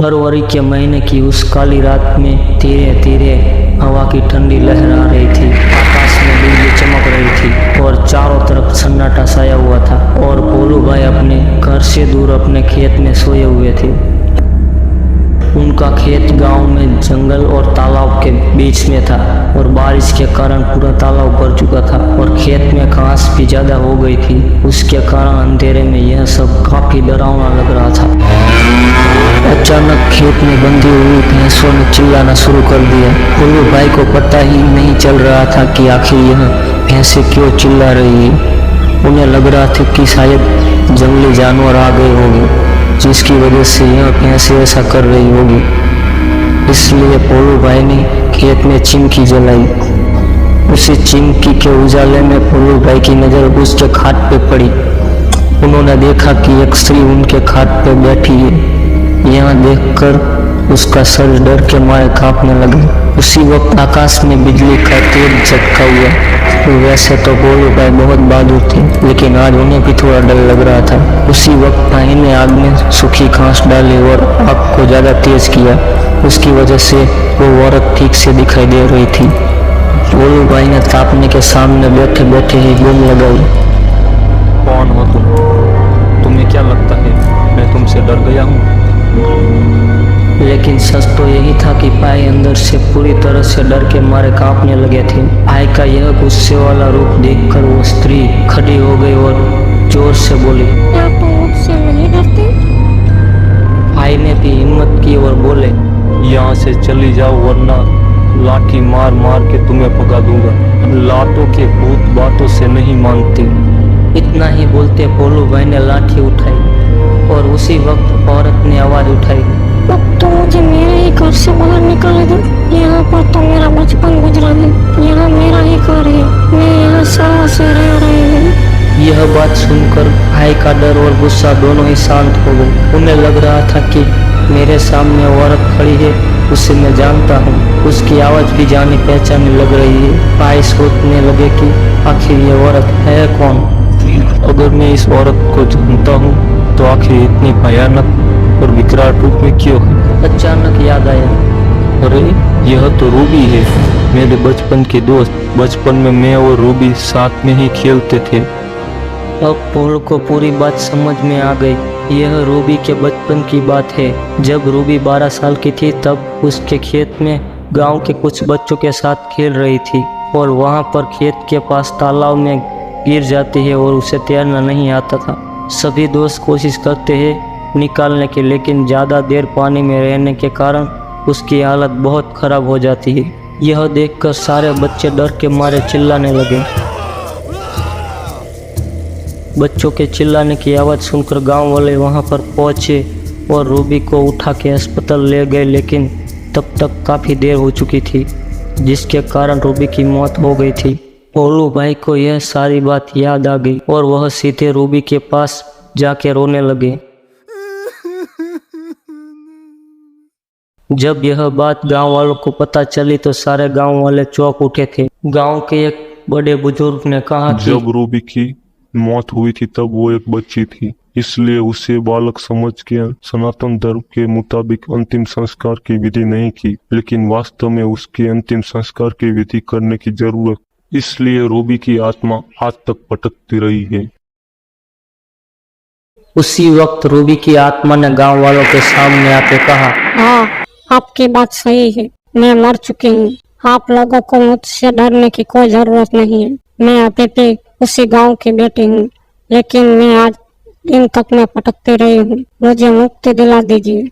फरवरी के महीने की उस काली रात में धीरे धीरे हवा की ठंडी लहर आ रही थी। आकाश में बिजली चमक रही थी और चारों तरफ सन्नाटा छाया हुआ था। और भोलू भाई अपने घर से दूर अपने खेत में सोए हुए थे। उनका खेत गांव में जंगल और तालाब के बीच में था और बारिश के कारण पूरा तालाब भर चुका था और खेत में घास भी ज्यादा हो गई थी। उसके कारण अंधेरे में यह सब काफी डरावना लग रहा था। अचानक खेत में बंधी हुई भैंसों ने चिल्लाना शुरू कर दिया। भोलू भाई को पता ही नहीं चल रहा था कि आखिर यह भैंसें क्यों चिल्ला रही है। उन्हें लग रहा था कि शायद जंगली जानवर आ गए होंगे जिसकी वजह से यह भैंसें ऐसा कर रही होगी। इसलिए भोलू भाई ने खेत में चिमकी जलाई। उसी चिमकी के उजाले में भोलू भाई की नजर उसके खाट पे पड़ी। उन्होंने देखा कि एक स्त्री उनके खाट पे बैठी है। यह देखकर उसका सर डर के मारे कांपने लगा। उसी वक्त आकाश में बिजली का तेज झटका हुआ। वैसे तो भोलू भाई बहुत बहादुर थे, लेकिन आज उन्हें भी थोड़ा डर लग रहा था। उसी वक्त भाई ने आग में सूखी घास डाली और आग को ज्यादा तेज किया। उसकी वजह से वो औरत ठीक से दिखाई दे रही थी। भोलू भाई ने तापने के सामने बैठे बैठे ही बूम लगाई। कौन हो तुम? तुम्हें क्या लगता है मैं तुमसे डर गया हूँ? लेकिन सच तो यही था कि भाई अंदर से पूरी तरह से डर के मारे कांपने लगे थे। भाई का यह गुस्से वाला रूप देखकर वो स्त्री खड़ी हो गई और जोर से बोली, क्या तुम मुझसे नहीं डरते? भाई ने भी हिम्मत की और बोले, यहाँ से चली जाओ वरना लाठी मार मार के तुम्हें भगा दूंगा। लातों के भूत बातों से नहीं मानती। इतना ही बोलते भोलू भाई ने लाठी उठाई और उसी वक्त औरत ने आवाज उठाई, अब तो मुझे मेरे ही घर से बाहर निकाल दो। यहाँ पर तो मेरा बचपन गुजरा है। यहाँ मेरा ही घर है। मैं यहाँ सालों से रह रही हूँ। यह बात सुनकर भाई का डर और गुस्सा दोनों ही शांत हो गए। उन्हें लग रहा था कि मेरे सामने औरत खड़ी है, उसे मैं जानता हूँ। उसकी आवाज भी जानी पहचानी लग रही है। भाई सोचने लगे कि आखिर ये औरत है कौन। अगर मैं इस औरत को जानता हूँ तो आखिर इतनी भयानक और विकराल रूप में क्यों है? अचानक याद आया, अरे यह तो रूबी है, मेरे बचपन के दोस्त। बचपन में मैं और रूबी साथ में ही खेलते थे। अब पोल को पूरी बात समझ में आ गई। यह रूबी के बचपन की बात है। जब रूबी 12 साल की थी तब उसके खेत में गांव के कुछ बच्चों के साथ खेल रही थी और वहां पर खेत के पास तालाब में गिर जाती है और उसे तैरना नहीं आता था। सभी दोस्त कोशिश करते हैं निकालने की, लेकिन ज़्यादा देर पानी में रहने के कारण उसकी हालत बहुत ख़राब हो जाती है। यह देखकर सारे बच्चे डर के मारे चिल्लाने लगे। बच्चों के चिल्लाने की आवाज़ सुनकर गांव वाले वहां पर पहुंचे और रूबी को उठा के अस्पताल ले गए, लेकिन तब तक काफ़ी देर हो चुकी थी, जिसके कारण रूबी की मौत हो गई थी। भोलू भाई को यह सारी बात याद आ गई और वह सीधे रूबी के पास जाके रोने लगे। जब यह बात गांव वालों को पता चली तो सारे गांव वाले चौंक उठे थे। गांव के एक बड़े बुजुर्ग ने कहा कि जब रूबी की मौत हुई थी तब वो एक बच्ची थी, इसलिए उसे बालक समझ के सनातन धर्म के मुताबिक अंतिम संस्कार की विधि नहीं की, लेकिन वास्तव में उसके अंतिम संस्कार की विधि करने की जरूरत। इसलिए रूबी की आत्मा आज तक भटकती रही है। उसी वक्त रूबी की आत्मा ने गांव वालों के सामने आके कहा, हाँ, आपकी बात सही है। मैं मर चुकी हूँ। आप लोगों को मुझसे डरने की कोई जरूरत नहीं है। मैं अभी भी उसी गांव की बेटी हूँ, लेकिन मैं आज दिन तक मैं भटकती रही हूँ। मुझे मुक्ति दिला दीजिए।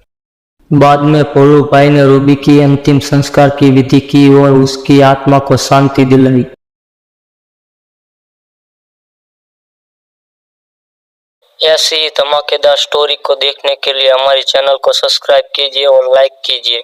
बाद में भोलू भाई ने रूबी की अंतिम संस्कार की विधि की और उसकी आत्मा को शांति दिलाई। ऐसी ही धमाकेदार स्टोरी को देखने के लिए हमारे चैनल को सब्सक्राइब कीजिए और लाइक कीजिए।